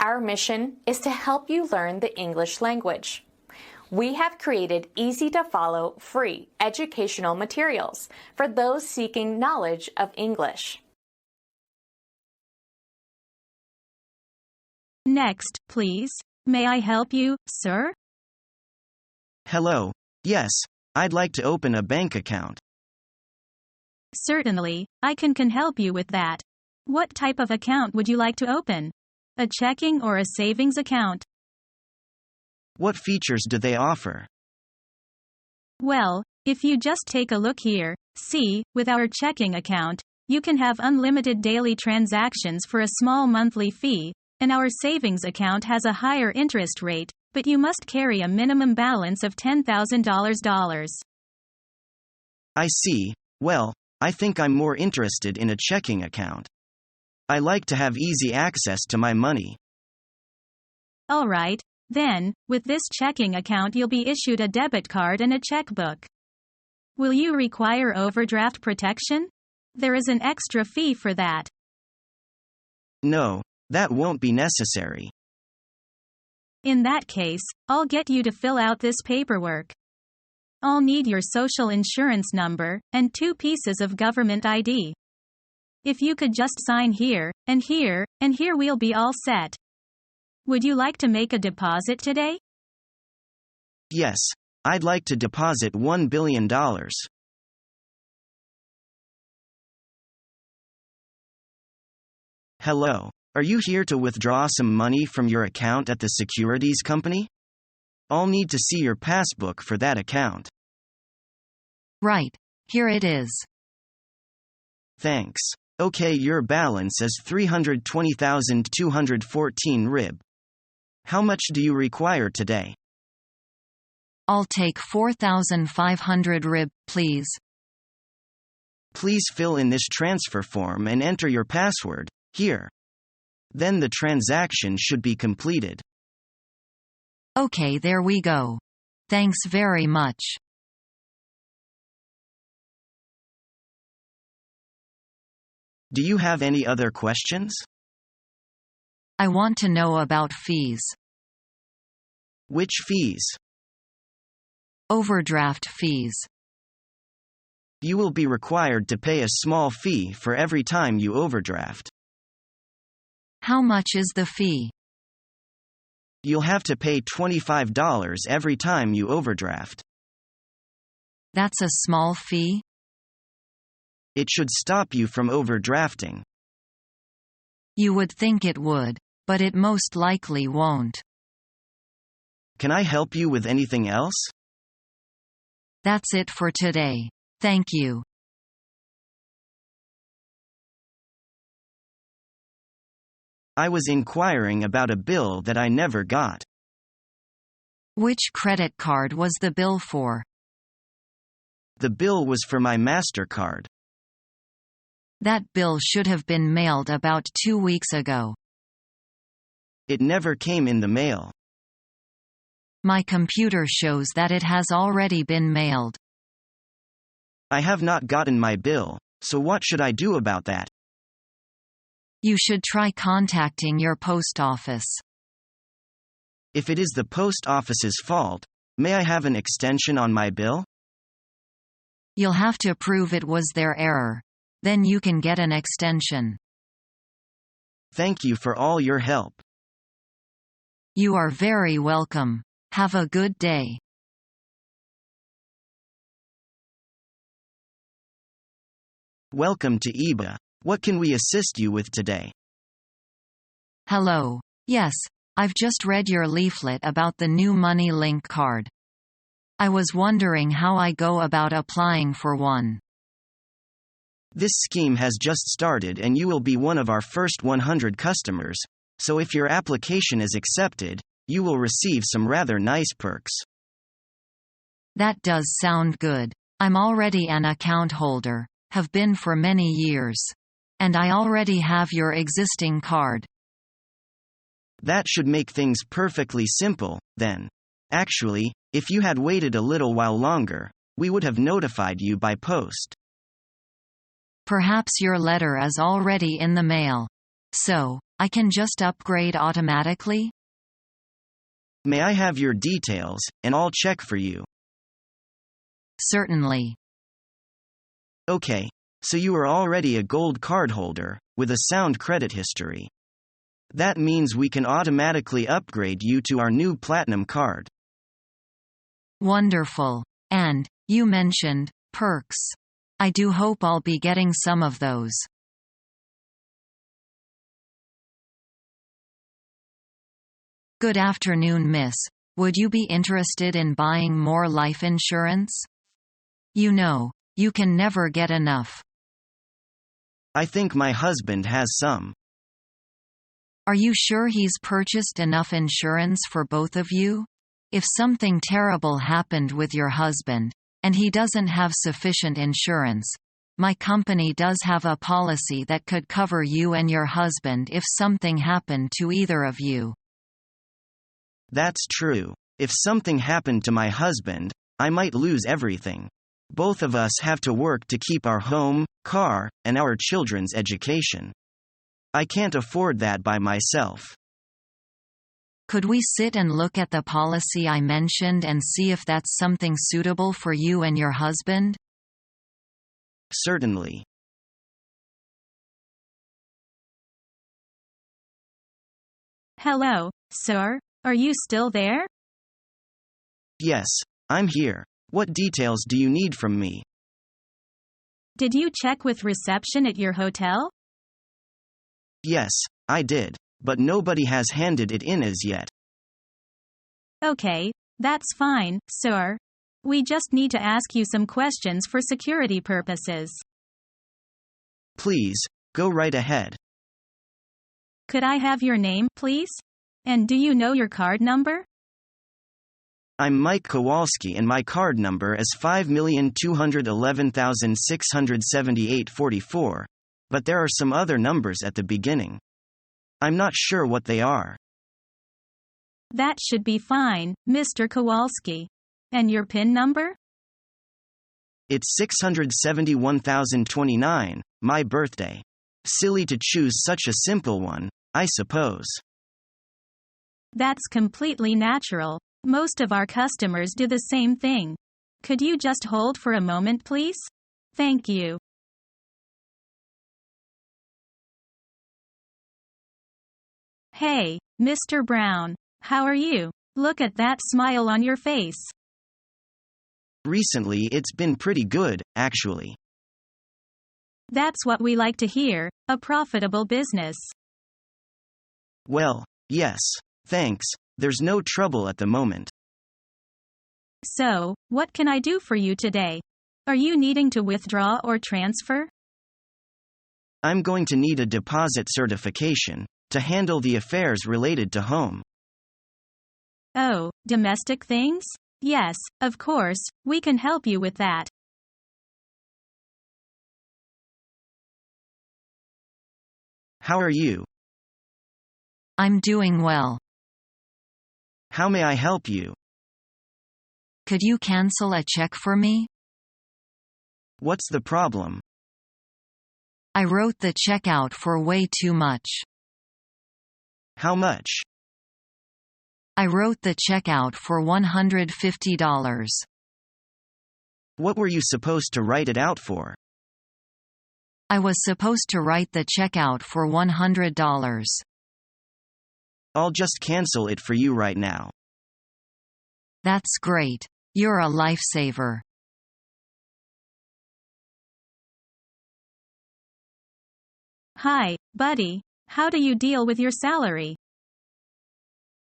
Our mission is to help you learn the English language. We have created easy-to-follow, free educational materials for those seeking knowledge of English. Next, please. May I help you, sir? Hello. Yes, I'd like to open a bank account. Certainly, I can help you with that. What type of account would you like to open? A checking or a savings account? What features do they offer? Well, if you just take a look here, see, with our checking account, you can have unlimited daily transactions for a small monthly fee, and our savings account has a higher interest rate, but you must carry a minimum balance of $10,000. I see. Well, I think I'm more interested in a checking account. I like to have easy access to my money. All right, then, with this checking account you'll be issued a debit card and a checkbook. Will you require overdraft protection? There is an extra fee for that. No, that won't be necessary. In that case, I'll get you to fill out this paperwork. I'll need your social insurance number, and 2 pieces of government ID. If you could just sign here, and here, and here, we'll be all set. Would you like to make a deposit today? Yes, I'd like to deposit $1 billion. Hello. Are you here to withdraw some money from your account at the securities company? I'll need to see your passbook for that account. Right. Here it is. Thanks. Okay, your balance is 320,214 rib. How much do you require today? I'll take 4,500 rib, please. Please fill in this transfer form and enter your password, here. Then the transaction should be completed. Okay, there we go. Thanks very much. Do you have any other questions? I want to know about fees. Which fees? Overdraft fees. You will be required to pay a small fee for every time you overdraft. How much is the fee? You'll have to pay $25 every time you overdraft. That's a small fee? It should stop you from overdrafting. You would think it would, but it most likely won't. Can I help you with anything else? That's it for today. Thank you. I was inquiring about a bill that I never got. Which credit card was the bill for? The bill was for my MasterCard. That bill should have been mailed about 2 weeks ago. It never came in the mail. My computer shows that it has already been mailed. I have not gotten my bill, so what should I do about that? You should try contacting your post office. If it is the post office's fault, may I have an extension on my bill? You'll have to prove it was their error. Then you can get an extension. Thank you for all your help. You are very welcome. Have a good day. Welcome to EBA. What can we assist you with today? Hello. Yes, I've just read your leaflet about the new Money Link card. I was wondering how I go about applying for one. This scheme has just started and you will be one of our first 100 customers, so if your application is accepted, you will receive some rather nice perks. That does sound good. I'm already an account holder, have been for many years. And I already have your existing card. That should make things perfectly simple, then. Actually, if you had waited a little while longer, we would have notified you by post. Perhaps your letter is already in the mail. So, I can just upgrade automatically? May I have your details, and I'll check for you. Certainly. Okay, so you are already a gold cardholder, with a sound credit history. That means we can automatically upgrade you to our new Platinum card. Wonderful. And, you mentioned, perks. I do hope I'll be getting some of those. Good afternoon, miss. Would you be interested in buying more life insurance? You know, you can never get enough. I think my husband has some. Are you sure he's purchased enough insurance for both of you? If something terrible happened with your husband, and he doesn't have sufficient insurance, my company does have a policy that could cover you and your husband if something happened to either of you. That's true. If something happened to my husband, I might lose everything. Both of us have to work to keep our home, car, and our children's education. I can't afford that by myself. Could we sit and look at the policy I mentioned and see if that's something suitable for you and your husband? Certainly. Hello, sir. Are you still there? Yes, I'm here. What details do you need from me? Did you check with reception at your hotel? Yes, I did, but nobody has handed it in as yet. Okay, that's fine, sir. We just need to ask you some questions for security purposes. Please, go right ahead. Could I have your name, please? And do you know your card number? I'm Mike Kowalski and my card number is 5,211,678.44, but there are some other numbers at the beginning. I'm not sure what they are. That should be fine, Mr. Kowalski. And your PIN number? It's 671,029, my birthday. Silly to choose such a simple one, I suppose. That's completely natural. Most of our customers do the same thing. Could you just hold for a moment, please? Thank you. Hey, Mr. Brown. How are you? Look at that smile on your face. Recently it's been pretty good, actually. That's what we like to hear, a profitable business. Well, yes, thanks, there's no trouble at the moment. So, what can I do for you today? Are you needing to withdraw or transfer? I'm going to need a deposit certification to handle the affairs related to home. Oh, domestic things? Yes, of course, we can help you with that. How are you? I'm doing well. How may I help you? Could you cancel a check for me? What's the problem? I wrote the check out for way too much. How much? I wrote the check out for $150. What were you supposed to write it out for? I was supposed to write the check out for $100. I'll just cancel it for you right now. That's great. You're a lifesaver. Hi, buddy. How do you deal with your salary?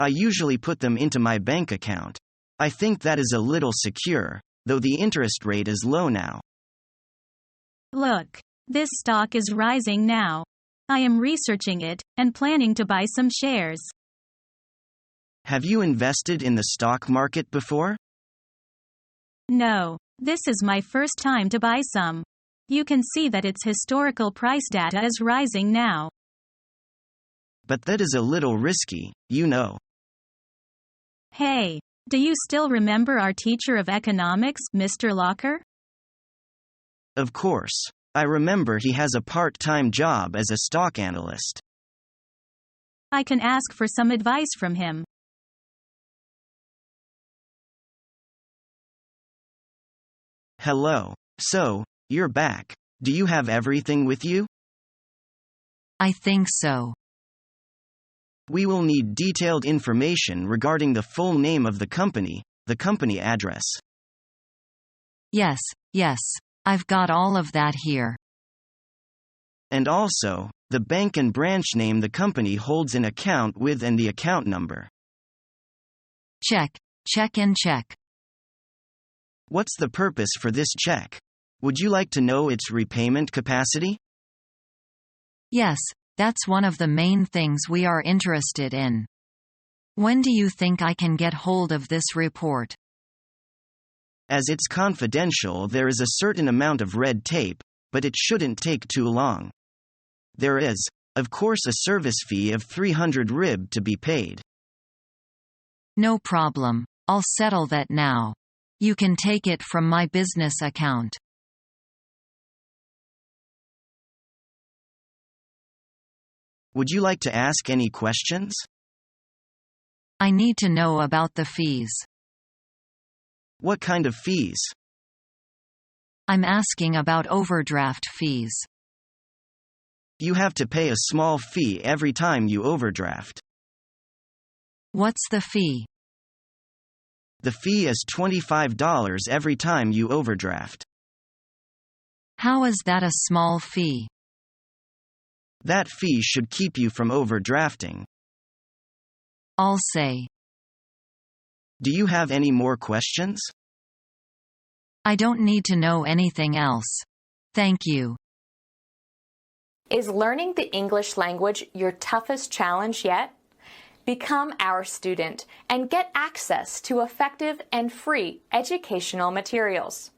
I usually put them into my bank account. I think that is a little secure, though the interest rate is low now. Look, this stock is rising now. I am researching it and planning to buy some shares. Have you invested in the stock market before? No, this is my first time to buy some. You can see that its historical price data is rising now. But that is a little risky, you know. Hey, do you still remember our teacher of economics, Mr. Locker? Of course. I remember he has a part-time job as a stock analyst. I can ask for some advice from him. Hello. So, you're back. Do you have everything with you? I think so. We will need detailed information regarding the full name of the company address. Yes, I've got all of that here. And also, the bank and branch name the company holds an account with and the account number. Check and check. What's the purpose for this check? Would you like to know its repayment capacity? Yes, that's one of the main things we are interested in. When do you think I can get hold of this report? As it's confidential, there is a certain amount of red tape, but it shouldn't take too long. There is, of course, a service fee of 300 rib to be paid. No problem, I'll settle that now. You can take it from my business account. Would you like to ask any questions? I need to know about the fees. What kind of fees? I'm asking about overdraft fees. You have to pay a small fee every time you overdraft. What's the fee? The fee is $25 every time you overdraft. How is that a small fee? That fee should keep you from overdrafting. I'll say. Do you have any more questions? I don't need to know anything else. Thank you. Is learning the English language your toughest challenge yet? Become our student and get access to effective and free educational materials.